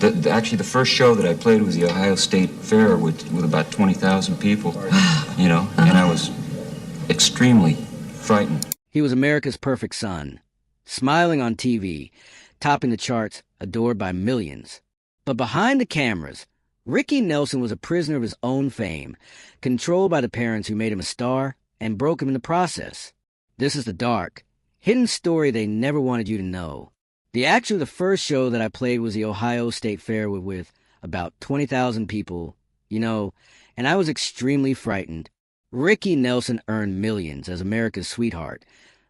Actually, the first show that I played was the Ohio State Fair with about 20,000 people, you know, and I was extremely frightened. He was America's perfect son, smiling on TV, topping the charts, adored by millions. But behind the cameras, Ricky Nelson was a prisoner of his own fame, controlled by the parents who made him a star and broke him in the process. This is the dark, hidden story they never wanted you to know. The first show that I played was the Ohio State Fair with about 20,000 people, you know, and I was extremely frightened. Ricky Nelson earned millions as America's sweetheart,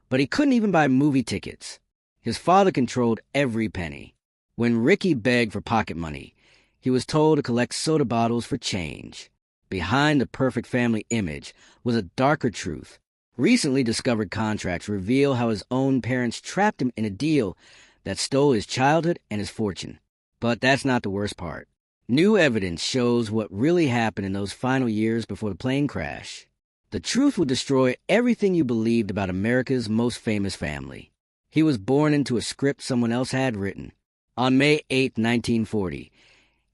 but he couldn't even buy movie tickets. His father controlled every penny. When Ricky begged for pocket money, he was told to collect soda bottles for change. Behind the perfect family image was a darker truth. Recently discovered contracts reveal how his own parents trapped him in a deal that stole his childhood and his fortune. But that's not the worst part. New evidence shows what really happened in those final years before the plane crash. The truth will destroy everything you believed about America's most famous family. He was born into a script someone else had written. On May 8, 1940,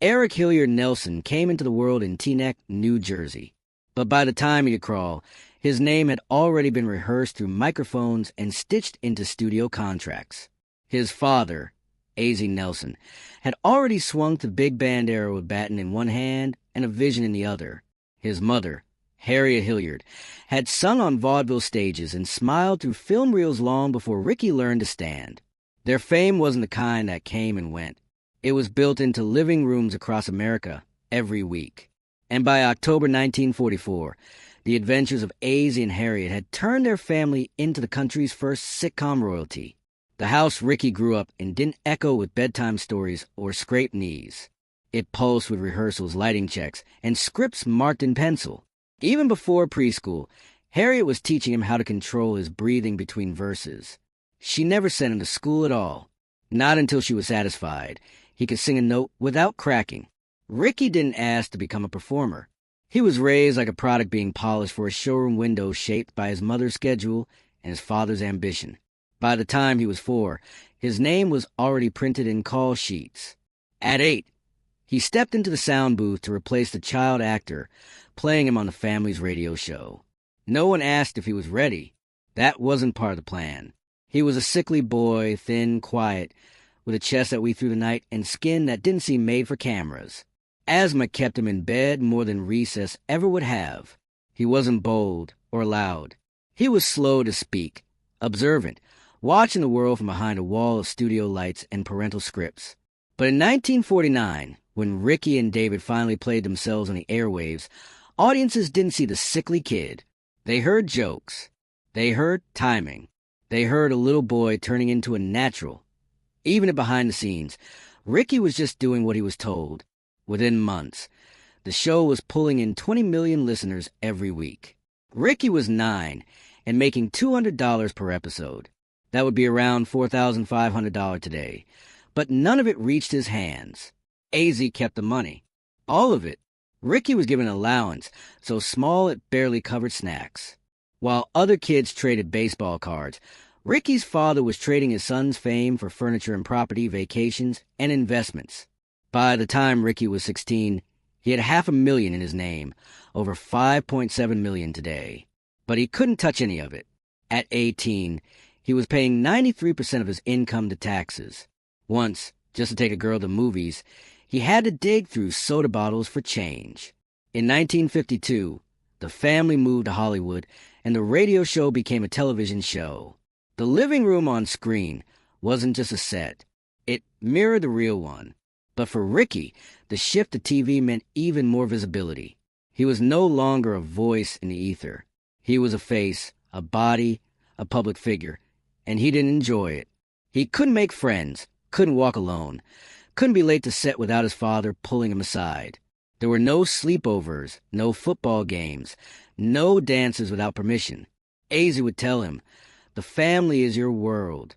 Eric Hilliard Nelson came into the world in Teaneck, New Jersey. But by the time he'd crawl, his name had already been rehearsed through microphones and stitched into studio contracts. His father, A.Z. Nelson, had already swung the big band arrow with baton in one hand and a vision in the other. His mother, Harriet Hilliard, had sung on vaudeville stages and smiled through film reels long before Ricky learned to stand. Their fame wasn't the kind that came and went. It was built into living rooms across America every week. And by October 1944, the adventures of A.Z. and Harriet had turned their family into the country's first sitcom royalty. The house Ricky grew up in didn't echo with bedtime stories or scraped knees. It pulsed with rehearsals, lighting checks, and scripts marked in pencil. Even before preschool, Harriet was teaching him how to control his breathing between verses. She never sent him to school at all. Not until she was satisfied he could sing a note without cracking. Ricky didn't ask to become a performer. He was raised like a product being polished for a showroom window shaped by his mother's schedule and his father's ambition. By the time he was 4, his name was already printed in call sheets. At 8, he stepped into the sound booth to replace the child actor playing him on the family's radio show. No one asked if he was ready. That wasn't part of the plan. He was a sickly boy, thin, quiet, with a chest that we through the night and skin that didn't seem made for cameras. Asthma kept him in bed more than recess ever would have. He wasn't bold or loud. He was slow to speak, observant, watching the world from behind a wall of studio lights and parental scripts. But in 1949, when Ricky and David finally played themselves on the airwaves, audiences didn't see the sickly kid. They heard jokes. They heard timing. They heard a little boy turning into a natural. Even at behind the scenes, Ricky was just doing what he was told. Within months, the show was pulling in 20 million listeners every week. Ricky was 9 and making $200 per episode. That would be around $4,500 today. But none of it reached his hands. A.Z. kept the money. All of it. Ricky was given an allowance, so small it barely covered snacks. While other kids traded baseball cards, Ricky's father was trading his son's fame for furniture and property, vacations, and investments. By the time Ricky was 16, he had $500,000 in his name, over $5.7 million today. But he couldn't touch any of it. At 18, he was paying 93% of his income to taxes. Once, just to take a girl to movies, he had to dig through soda bottles for change. In 1952, the family moved to Hollywood, and the radio show became a television show. The living room on screen wasn't just a set. It mirrored the real one. But for Ricky, the shift to TV meant even more visibility. He was no longer a voice in the ether. He was a face, a body, a public figure, and he didn't enjoy it. He couldn't make friends, couldn't walk alone, couldn't be late to set without his father pulling him aside. There were no sleepovers, no football games, no dances without permission. A.Z. would tell him, "The family is your world."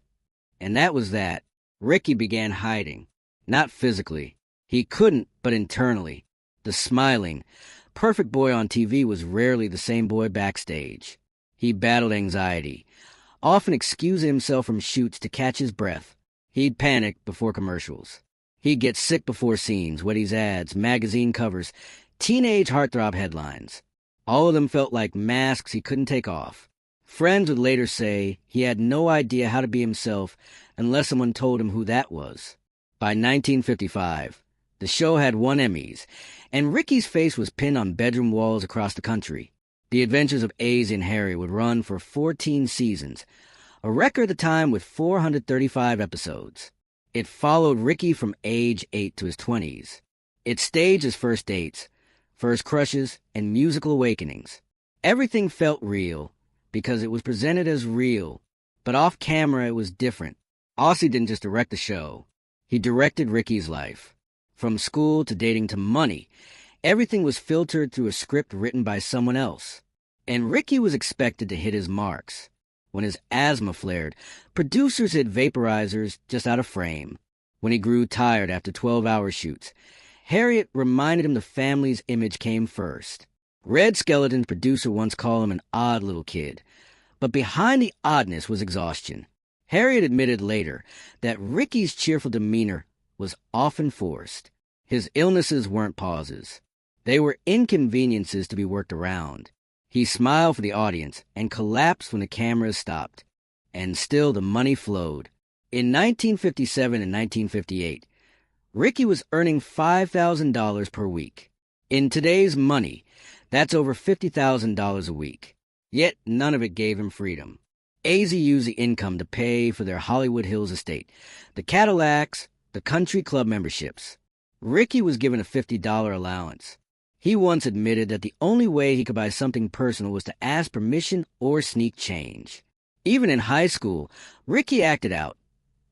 And that was that. Ricky began hiding. Not physically. He couldn't, but internally. The smiling, perfect boy on TV was rarely the same boy backstage. He battled anxiety, often excusing himself from shoots to catch his breath. He'd panic before commercials. He'd get sick before scenes, Wetties ads, magazine covers, teenage heartthrob headlines. All of them felt like masks he couldn't take off. Friends would later say he had no idea how to be himself unless someone told him who that was. By 1955, the show had won Emmys, and Ricky's face was pinned on bedroom walls across the country. The Adventures of Azy and Harriet would run for 14 seasons, a record at the time with 435 episodes. It followed Ricky from age 8 to his 20s. It staged his first dates, first crushes, and musical awakenings. Everything felt real because it was presented as real, but off camera it was different. Ossie didn't just direct the show. He directed Ricky's life. From school to dating to money, everything was filtered through a script written by someone else. And Ricky was expected to hit his marks. When his asthma flared, producers hid vaporizers just out of frame. When he grew tired after 12-hour shoots, Harriet reminded him the family's image came first. Red Skeleton's producer once called him an odd little kid. But behind the oddness was exhaustion. Harriet admitted later that Ricky's cheerful demeanor was often forced. His illnesses weren't pauses. They were inconveniences to be worked around. He smiled for the audience and collapsed when the cameras stopped. And still the money flowed. In 1957 and 1958, Ricky was earning $5,000 per week. In today's money, that's over $50,000 a week. Yet none of it gave him freedom. Azy used the income to pay for their Hollywood Hills estate, the Cadillacs, the country club memberships. Ricky was given a $50 allowance. He once admitted that the only way he could buy something personal was to ask permission or sneak change. Even in high school, Ricky acted out,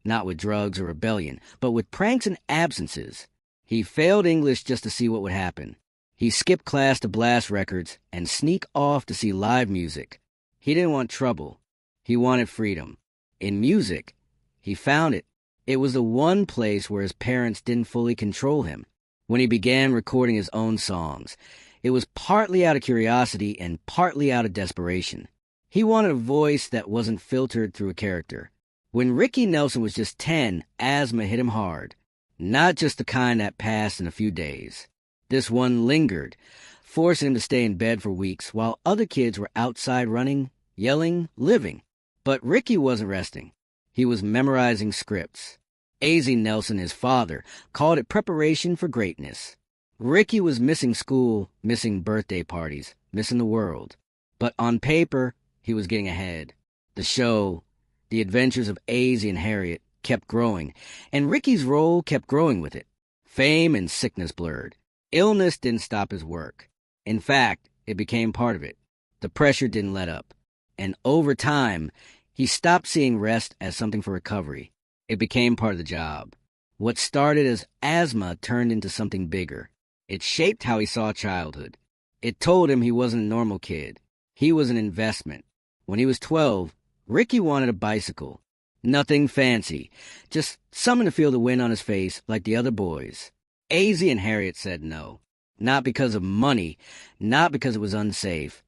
not with drugs or rebellion, but with pranks and absences. He failed English just to see what would happen. He skipped class to blast records and sneak off to see live music. He didn't want trouble. He wanted freedom. In music, he found it. It was the one place where his parents didn't fully control him. When he began recording his own songs, it was partly out of curiosity and partly out of desperation. He wanted a voice that wasn't filtered through a character. When Ricky Nelson was just 10, asthma hit him hard. Not just the kind that passed in a few days. This one lingered, forcing him to stay in bed for weeks while other kids were outside running, yelling, living. But Ricky wasn't resting. He was memorizing scripts. Azy Nelson, his father, called it preparation for greatness. Ricky was missing school, missing birthday parties, missing the world. But on paper, he was getting ahead. The show, The Adventures of Azy and Harriet, kept growing, and Ricky's role kept growing with it. Fame and sickness blurred. Illness didn't stop his work. In fact, it became part of it. The pressure didn't let up. And over time, he stopped seeing rest as something for recovery. It became part of the job. What started as asthma turned into something bigger. It shaped how he saw childhood. It told him he wasn't a normal kid. He was an investment. When he was 12, Ricky wanted a bicycle. Nothing fancy, just something to feel the wind on his face like the other boys. Azy and Harriet said no. Not because of money, not because it was unsafe,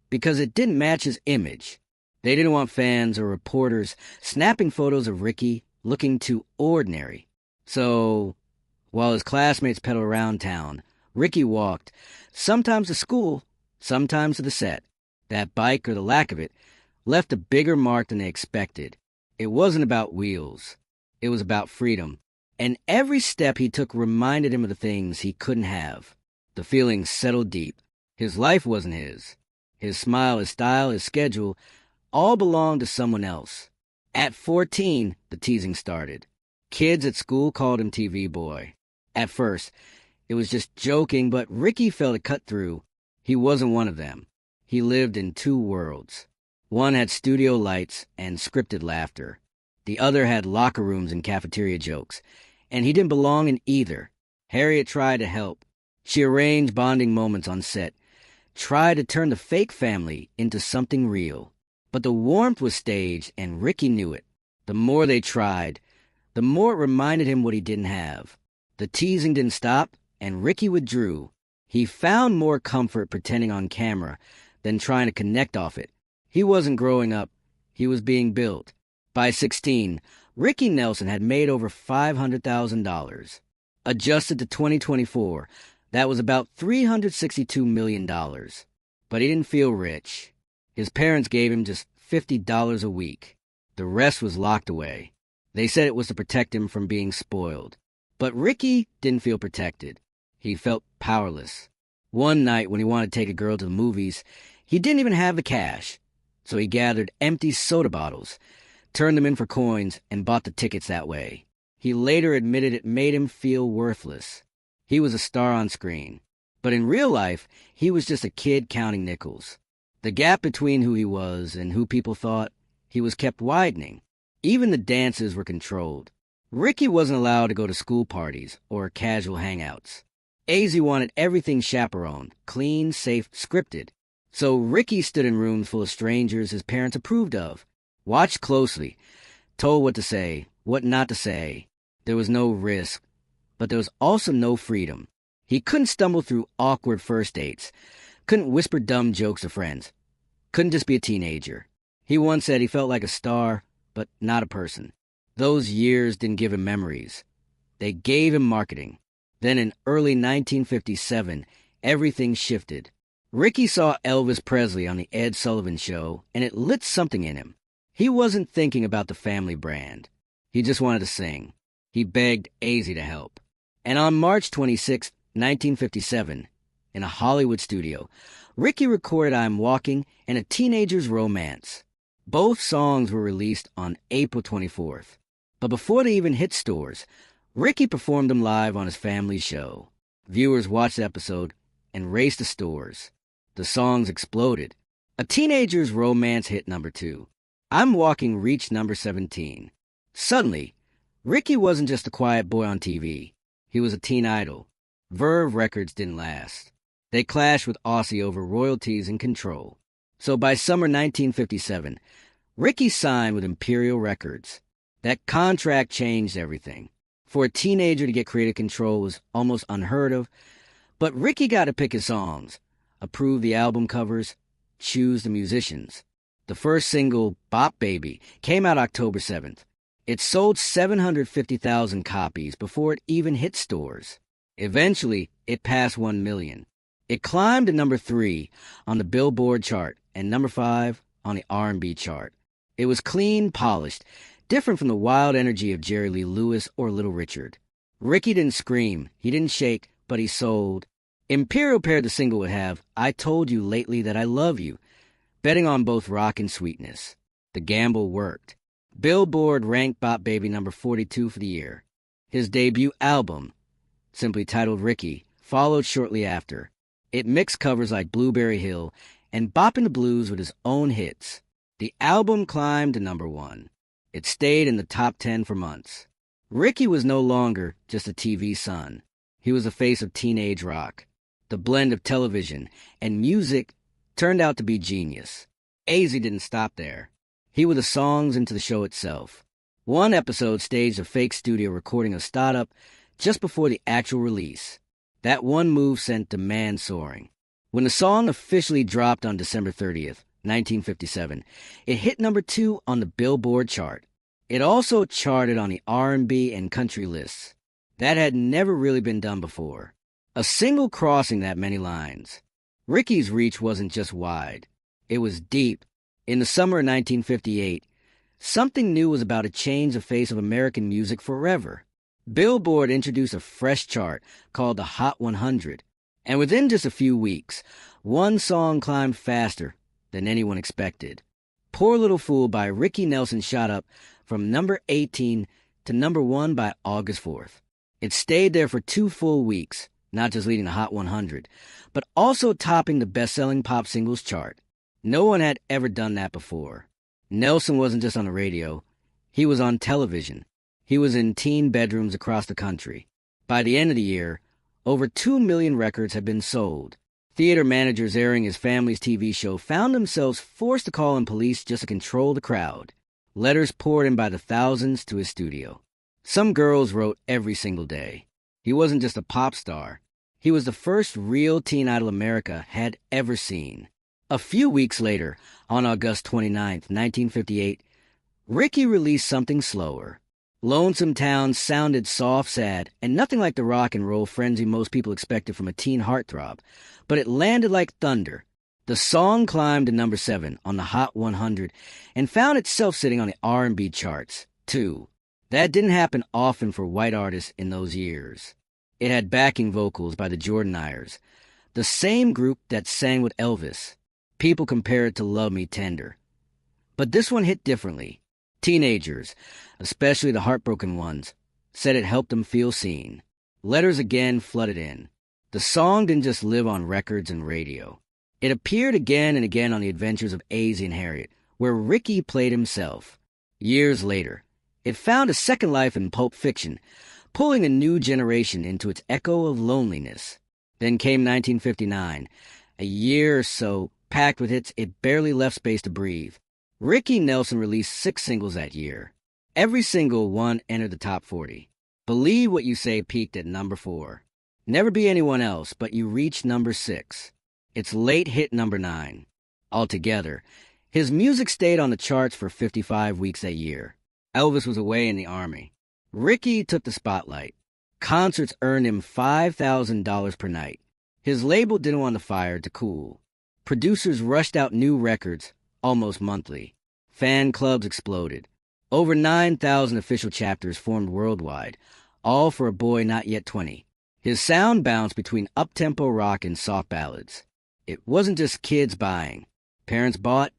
because it didn't match his image. They didn't want fans or reporters snapping photos of Ricky looking too ordinary. So, while his classmates pedaled around town, Ricky walked, sometimes to school, sometimes to the set. That bike, or the lack of it, left a bigger mark than they expected. It wasn't about wheels. It was about freedom. And every step he took reminded him of the things he couldn't have. The feelings settled deep. His life wasn't his. His smile, his style, his schedule, all belonged to someone else. At 14, the teasing started. Kids at school called him TV boy. At first, it was just joking, but Ricky felt it cut through. He wasn't one of them. He lived in two worlds. One had studio lights and scripted laughter. The other had locker rooms and cafeteria jokes. And he didn't belong in either. Harriet tried to help. She arranged bonding moments on set, tried to turn the fake family into something real. But the warmth was staged, and Ricky knew it. The more they tried, the more it reminded him what he didn't have. The teasing didn't stop, and Ricky withdrew. He found more comfort pretending on camera than trying to connect off it. He wasn't growing up. He was being built. By 16, Ricky Nelson had made over $500,000. Adjusted to 2024, that was about $362 million. But he didn't feel rich. His parents gave him just $50 a week. The rest was locked away. They said it was to protect him from being spoiled. But Ricky didn't feel protected. He felt powerless. One night when he wanted to take a girl to the movies, he didn't even have the cash. So he gathered empty soda bottles, turned them in for coins, and bought the tickets that way. He later admitted it made him feel worthless. He was a star on screen. But in real life, he was just a kid counting nickels. The gap between who he was and who people thought he was kept widening. Even the dances were controlled. Ricky wasn't allowed to go to school parties or casual hangouts. AZ wanted everything chaperoned, clean, safe, scripted. So Ricky stood in rooms full of strangers his parents approved of, watched closely, told what to say, what not to say. There was no risk, but there was also no freedom. He couldn't stumble through awkward first dates, couldn't whisper dumb jokes to friends, couldn't just be a teenager. He once said he felt like a star, but not a person. Those years didn't give him memories. They gave him marketing. Then in early 1957, everything shifted. Ricky saw Elvis Presley on the Ed Sullivan Show, and it lit something in him. He wasn't thinking about the family brand. He just wanted to sing. He begged AZ to help. And on March 26, 1957, in a Hollywood studio, Ricky recorded I'm Walking and A Teenager's Romance. Both songs were released on April 24th. But before they even hit stores, Ricky performed them live on his family's show. Viewers watched the episode and raced to stores. The songs exploded. A Teenager's Romance hit number 2. I'm Walking reached number 17. Suddenly, Ricky wasn't just a quiet boy on TV. He was a teen idol. Verve Records didn't last. They clashed with Aussie over royalties and control. So by summer 1957, Ricky signed with Imperial Records. That contract changed everything. For a teenager to get creative control was almost unheard of, but Ricky got to pick his songs, approve the album covers, choose the musicians. The first single, Bop Baby, came out October 7th. It sold 750,000 copies before it even hit stores. Eventually, it passed 1 million. It climbed to number 3 on the Billboard chart and number 5 on the R&B chart. It was clean, polished, different from the wild energy of Jerry Lee Lewis or Little Richard. Ricky didn't scream, he didn't shake, but he sold. Imperial paired the single with Have I Told You Lately That I Love You, betting on both rock and sweetness. The gamble worked. Billboard ranked Bop Baby number 42 for the year. His debut album, simply titled Ricky, followed shortly after. It mixed covers like Blueberry Hill and bopping the blues with his own hits. The album climbed to number 1. It stayed in the top 10 for months. Ricky was no longer just a TV son. He was the face of teenage rock. The blend of television and music turned out to be genius. AZ didn't stop there. He wove the songs into the show itself. One episode staged a fake studio recording of Startup just before the actual release. That one move sent demand soaring. When the song officially dropped on December 30th, 1957, it hit number 2 on the Billboard chart. It also charted on the R&B and country lists. That had never really been done before. A single crossing that many lines. Ricky's reach wasn't just wide. It was deep. In the summer of 1958, something new was about to change the face of American music forever. Billboard introduced a fresh chart called the Hot 100, and within just a few weeks, one song climbed faster than anyone expected. Poor Little Fool by Ricky Nelson shot up from number 18 to number 1 by August 4th. It stayed there for 2 full weeks, not just leading the Hot 100, but also topping the best-selling pop singles chart. No one had ever done that before. Nelson wasn't just on the radio. He was on television. He was in teen bedrooms across the country. By the end of the year, over 2 million records had been sold. Theater managers airing his family's TV show found themselves forced to call in police just to control the crowd. Letters poured in by the thousands to his studio. Some girls wrote every single day. He wasn't just a pop star. He was the first real teen idol America had ever seen. A few weeks later, on August 29, 1958, Ricky released something slower. Lonesome Town sounded soft, sad, and nothing like the rock and roll frenzy most people expected from a teen heartthrob, but it landed like thunder. The song climbed to number 7 on the Hot 100 and found itself sitting on the R&B charts, too. That didn't happen often for white artists in those years. It had backing vocals by the Jordanaires, the same group that sang with Elvis. People compare it to Love Me Tender. But this one hit differently. Teenagers, especially the heartbroken ones, said it helped them feel seen. Letters again flooded in. The song didn't just live on records and radio. It appeared again and again on The Adventures of Azie and Harriet, where Ricky played himself. Years later, it found a second life in Pulp Fiction, pulling a new generation into its echo of loneliness. Then came 1959, a year or so packed with hits it barely left space to breathe. Ricky Nelson released 6 singles that year. Every single one entered the top 40. Believe What You Say peaked at number 4. Never Be Anyone Else, but You reached number 6. Its late hit number 9. Altogether, his music stayed on the charts for 55 weeks that year. Elvis was away in the Army. Ricky took the spotlight. Concerts earned him $5,000 per night. His label didn't want the fire to cool. Producers rushed out new records almost monthly. Fan clubs exploded. Over 9,000 official chapters formed worldwide, all for a boy not yet 20. His sound bounced between up-tempo rock and soft ballads. It wasn't just kids buying. Parents bought,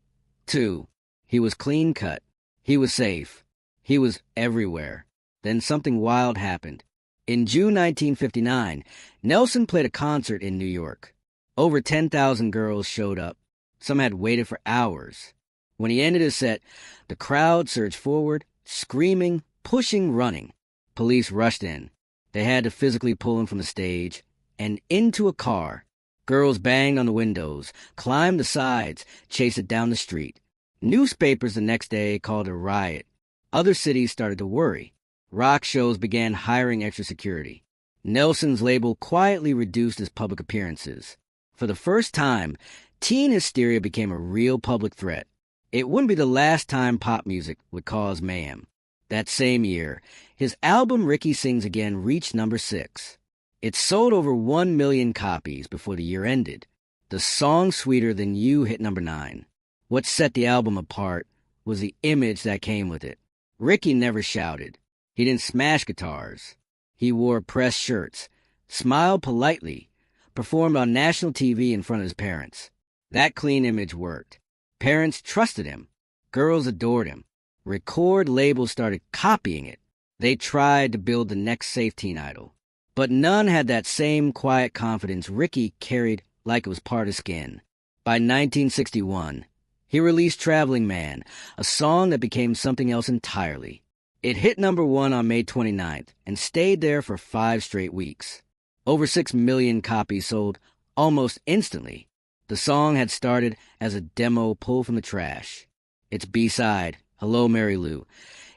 too. He was clean-cut. He was safe. He was everywhere. Then something wild happened. In June 1959, Nelson played a concert in New York. Over 10,000 girls showed up. Some had waited for hours. When he ended his set, the crowd surged forward, screaming, pushing, running. Police rushed in. They had to physically pull him from the stage and into a car. Girls banged on the windows, climbed the sides, chased it down the street. Newspapers the next day called it a riot. Other cities started to worry. Rock shows began hiring extra security. Nelson's label quietly reduced his public appearances. For the first time, teen hysteria became a real public threat. It wouldn't be the last time pop music would cause mayhem. That same year, his album Ricky Sings Again reached number 6. It sold over 1 million copies before the year ended. The song Sweeter Than You hit number 9. What set the album apart was the image that came with it. Ricky never shouted. He didn't smash guitars. He wore pressed shirts, smiled politely, performed on national TV in front of his parents. That clean image worked. Parents trusted him. Girls adored him. Record labels started copying it. They tried to build the next safe teen idol. But none had that same quiet confidence Ricky carried like it was part of skin. By 1961, he released Traveling Man, a song that became something else entirely. It hit number 1 on May 29th and stayed there for 5 straight weeks. Over 6 million copies sold almost instantly. The song had started as a demo pulled from the trash. Its B-side, Hello Mary Lou,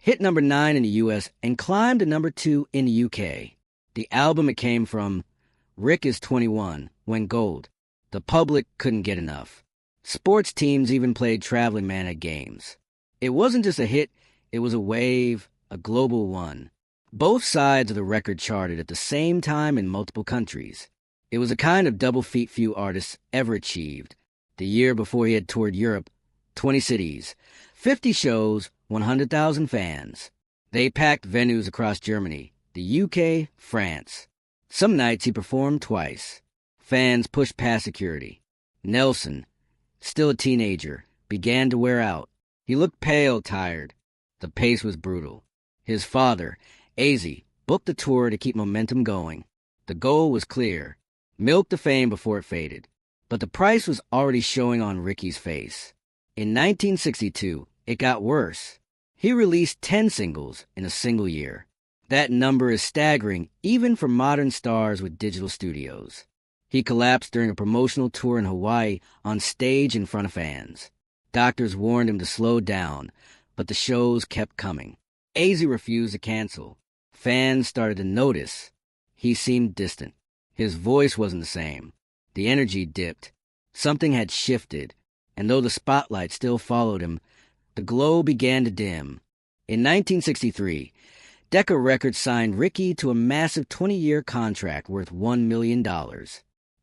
hit number 9 in the U.S. and climbed to number 2 in the U.K. The album it came from, Rick is 21, went gold. The public couldn't get enough. Sports teams even played Traveling Man at games. It wasn't just a hit, it was a wave, a global one. Both sides of the record charted at the same time in multiple countries. It was a kind of double feat few artists ever achieved. The year before he had toured Europe, 20 cities, 50 shows, 100,000 fans. They packed venues across Germany, the UK, France. Some nights he performed twice. Fans pushed past security. Nelson, still a teenager, began to wear out. He looked pale, tired. The pace was brutal. His father, Azie, booked the tour to keep momentum going. The goal was clear. Milk the fame before it faded. But the price was already showing on Ricky's face. In 1962, it got worse. He released 10 singles in a single year. That number is staggering even for modern stars with digital studios. He collapsed during a promotional tour in Hawaii on stage in front of fans. Doctors warned him to slow down, but the shows kept coming. Azie refused to cancel. Fans started to notice. He seemed distant. His voice wasn't the same. The energy dipped. Something had shifted, and though the spotlight still followed him, the glow began to dim. In 1963, Decca Records signed Ricky to a massive 20-year contract worth $1 million.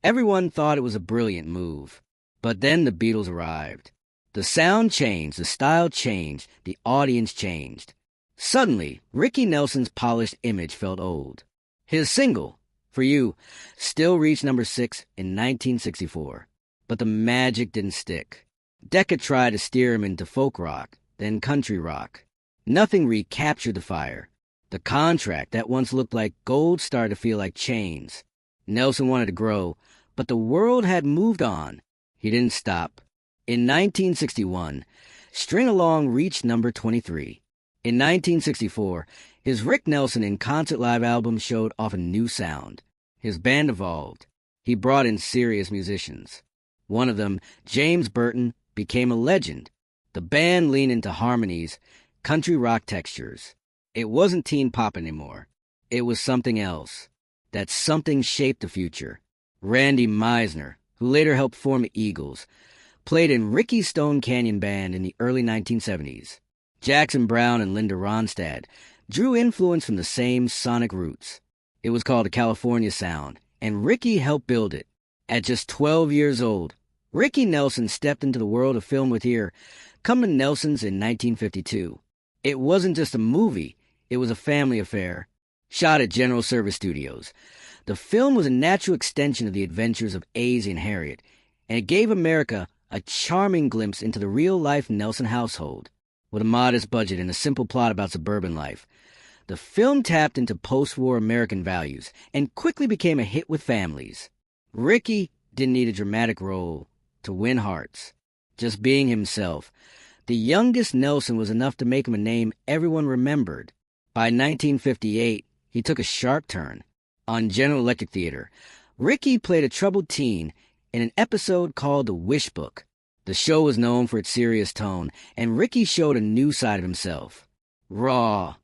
Everyone thought it was a brilliant move. But then the Beatles arrived. The sound changed, the style changed, the audience changed. Suddenly, Ricky Nelson's polished image felt old. His single, For You, still reached number 6 in 1964. But the magic didn't stick. Decca tried to steer him into folk rock, then country rock. Nothing recaptured the fire. The contract that once looked like gold started to feel like chains. Nelson wanted to grow, but the world had moved on. He didn't stop. In 1961, String Along reached number 23. In 1964, his Rick Nelson in Concert Live album showed off a new sound. His band evolved. He brought in serious musicians. One of them, James Burton, became a legend. The band leaned into harmonies, country rock textures. It wasn't teen pop anymore. It was something else. That something shaped the future. Randy Meisner, who later helped form the Eagles, played in Ricky's Stone Canyon Band in the early 1970s. Jackson Browne and Linda Ronstadt drew influence from the same sonic roots. It was called the California Sound, and Ricky helped build it. At just 12 years old, Ricky Nelson stepped into the world of film with Here, Come to Nelson's in 1952. It wasn't just a movie, it was a family affair. Shot at General Service Studios, the film was a natural extension of the adventures of Azie and Harriet, and it gave America a charming glimpse into the real-life Nelson household. With a modest budget and a simple plot about suburban life, the film tapped into post-war American values and quickly became a hit with families. Ricky didn't need a dramatic role to win hearts. Just being himself, the youngest Nelson was enough to make him a name everyone remembered. By 1958, he took a sharp turn. On General Electric Theater, Ricky played a troubled teen in an episode called The Wish Book. The show was known for its serious tone, and Ricky showed a new side of himself. Raw,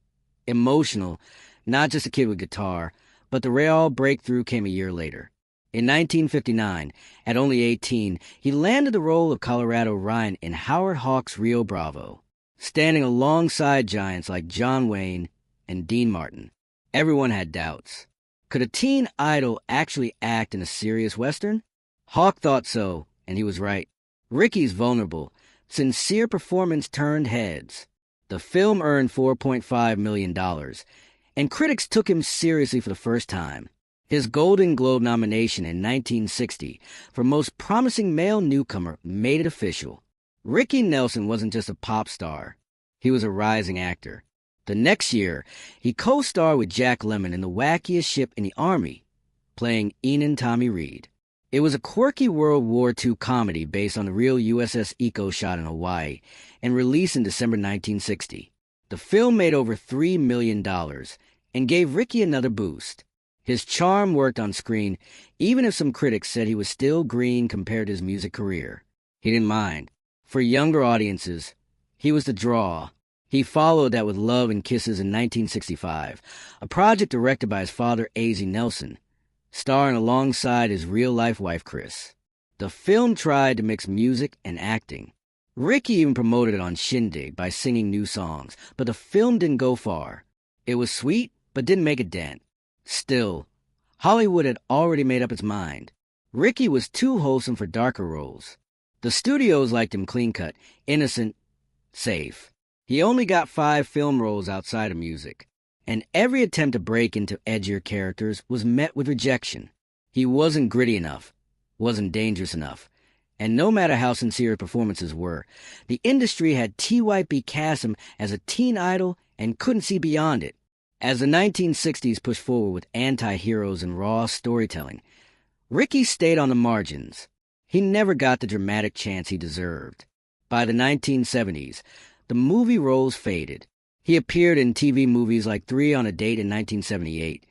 emotional, not just a kid with guitar, but the real breakthrough came a year later. In 1959, at only 18, he landed the role of Colorado Ryan in Howard Hawks' Rio Bravo, standing alongside giants like John Wayne and Dean Martin. Everyone had doubts. Could a teen idol actually act in a serious Western? Hawk thought so, and he was right. Ricky's vulnerable, sincere performance turned heads. The film earned $4.5 million, and critics took him seriously for the first time. His Golden Globe nomination in 1960 for Most Promising Male Newcomer made it official. Ricky Nelson wasn't just a pop star. He was a rising actor. The next year, he co-starred with Jack Lemmon in The Wackiest Ship in the Army, playing Enan Tommy Reed. It was a quirky World War II comedy based on the real USS Echo shot in Hawaii and released in December 1960. The film made over $3 million and gave Ricky another boost. His charm worked on screen, even if some critics said he was still green compared to his music career. He didn't mind. For younger audiences, he was the draw. He followed that with Love and Kisses in 1965, a project directed by his father, Azie Nelson, starring alongside his real-life wife, Chris. The film tried to mix music and acting. Ricky even promoted it on Shindig by singing new songs, but the film didn't go far. It was sweet, but didn't make a dent. Still, Hollywood had already made up its mind. Ricky was too wholesome for darker roles. The studios liked him clean-cut, innocent, safe. He only got 5 film roles outside of music, and every attempt to break into edgier characters was met with rejection. He wasn't gritty enough, wasn't dangerous enough, and no matter how sincere his performances were, the industry had TYP cast him as a teen idol and couldn't see beyond it. As the 1960s pushed forward with anti-heroes and raw storytelling, Ricky stayed on the margins. He never got the dramatic chance he deserved. By the 1970s, the movie roles faded. He appeared in TV movies like 3 on a Date in 1978,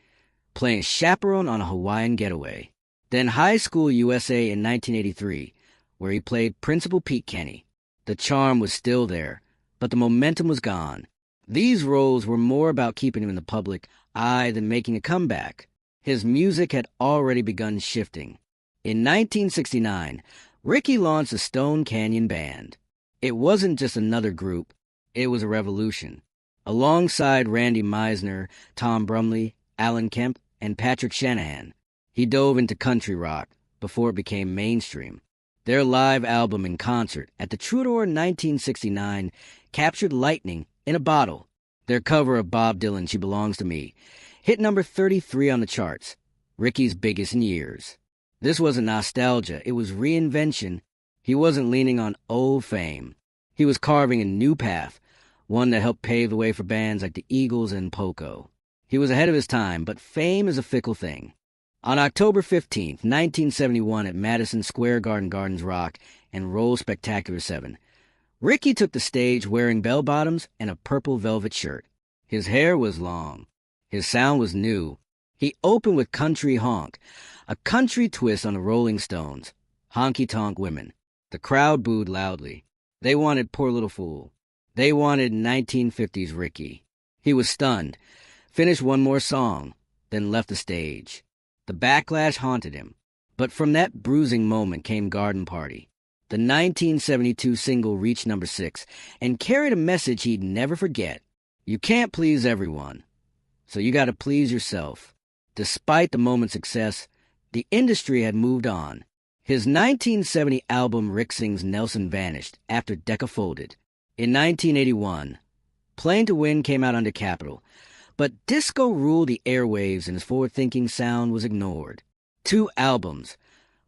playing Chaperone on a Hawaiian Getaway. Then High School USA in 1983, where he played Principal Pete Kenny. The charm was still there, but the momentum was gone. These roles were more about keeping him in the public eye than making a comeback. His music had already begun shifting. In 1969, Ricky launched the Stone Canyon Band. It wasn't just another group, it was a revolution. Alongside Randy Meisner, Tom Brumley, Alan Kemp, and Patrick Shanahan, he dove into country rock before it became mainstream. Their live album in concert at the Troubadour in 1969 captured lightning in a bottle. Their cover of Bob Dylan's She Belongs to Me hit number 33 on the charts, Ricky's biggest in years. This wasn't nostalgia, it was reinvention. He wasn't leaning on old fame. He was carving a new path, one that helped pave the way for bands like the Eagles and Poco. He was ahead of his time, but fame is a fickle thing. On October 15, 1971 at Madison Square Garden Gardens Rock and Roll Spectacular 7, Ricky took the stage wearing bell-bottoms and a purple velvet shirt. His hair was long. His sound was new. He opened with Country Honk, a country twist on the Rolling Stones. Honky Tonk Women. The crowd booed loudly. They wanted Poor Little Fool. They wanted 1950s Ricky. He was stunned, finished one more song, then left the stage. The backlash haunted him. But from that bruising moment came Garden Party. The 1972 single reached number 6 and carried a message he'd never forget. You can't please everyone, so you gotta please yourself. Despite the moment's success, the industry had moved on. His 1970 album Rick Sings Nelson vanished after Decca folded. In 1981, Playing to Win came out under Capitol, but disco ruled the airwaves and his forward-thinking sound was ignored. 2 albums,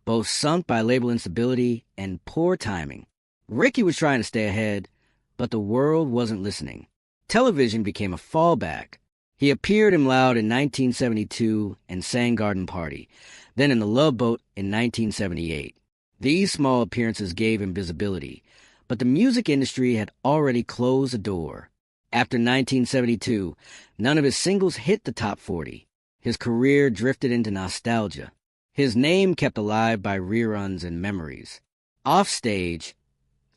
both sunk by label instability and poor timing. Ricky was trying to stay ahead, but the world wasn't listening. Television became a fallback. He appeared in Loud in 1972 and sang Garden Party, then in The Love Boat in 1978. These small appearances gave him visibility, but the music industry had already closed the door. After 1972, none of his singles hit the top 40. His career drifted into nostalgia. His name kept alive by reruns and memories. Offstage,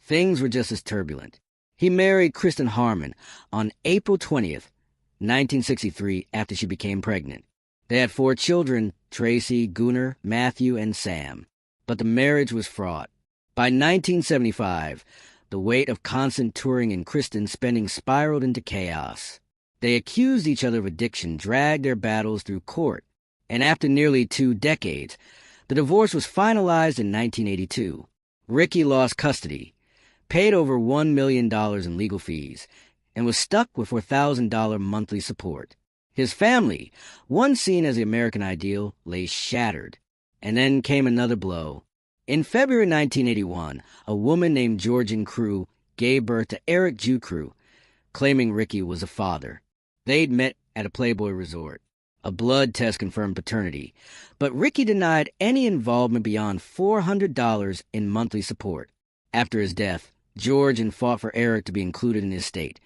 things were just as turbulent. He married Kristen Harmon on April 20th, 1963, after she became pregnant. They had 4 children, Tracy, Gunnar, Matthew, and Sam. But the marriage was fraught. By 1975, the weight of constant touring and Kristen spending spiraled into chaos. They accused each other of addiction, dragged their battles through court, and after nearly 2 decades, the divorce was finalized in 1982. Ricky lost custody, paid over $1 million in legal fees, and was stuck with $4,000 monthly support. His family, once seen as the American ideal, lay shattered. And then came another blow. In February 1981, a woman named Georgian Crew gave birth to Eric Jukrew, claiming Ricky was a father. They'd met at a Playboy resort. A blood test confirmed paternity, but Ricky denied any involvement beyond $400 in monthly support. After his death, Georgian fought for Eric to be included in his estate,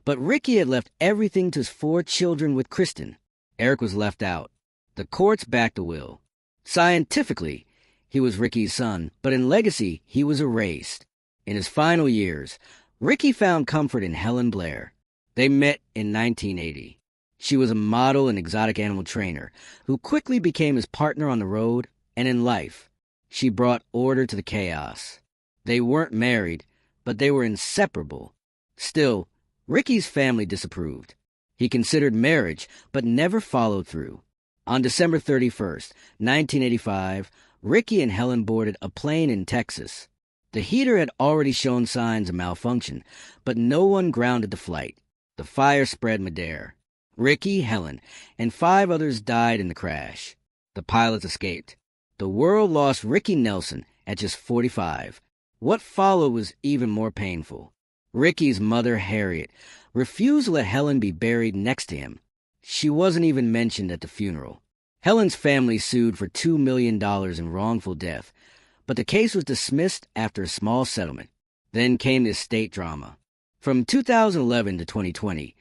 but Ricky had left everything to his 4 children with Kristen. Eric was left out. The courts backed the will. Scientifically, he was Ricky's son, but in legacy, he was erased. In his final years, Ricky found comfort in Helen Blair. They met in 1980. She was a model and exotic animal trainer who quickly became his partner on the road and in life. She brought order to the chaos. They weren't married, but they were inseparable. Still, Ricky's family disapproved. He considered marriage, but never followed through. On December 31st, 1985, Ricky and Helen boarded a plane in Texas. The heater had already shown signs of malfunction, but no one grounded the flight. The fire spread midair. Ricky, Helen, and 5 others died in the crash. The pilots escaped. The world lost Ricky Nelson at just 45. What followed was even more painful. Ricky's mother, Harriet, refused to let Helen be buried next to him. She wasn't even mentioned at the funeral. Helen's family sued for $2 million in wrongful death, but the case was dismissed after a small settlement. Then came the estate drama. From 2011 to 2020,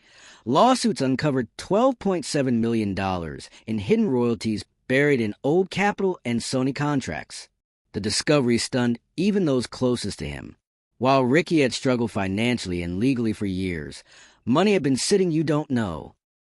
lawsuits uncovered $12.7 million in hidden royalties buried in old Capitol and Sony contracts. The discovery stunned even those closest to him. While Ricky had struggled financially and legally for years, money had been sitting you don't know.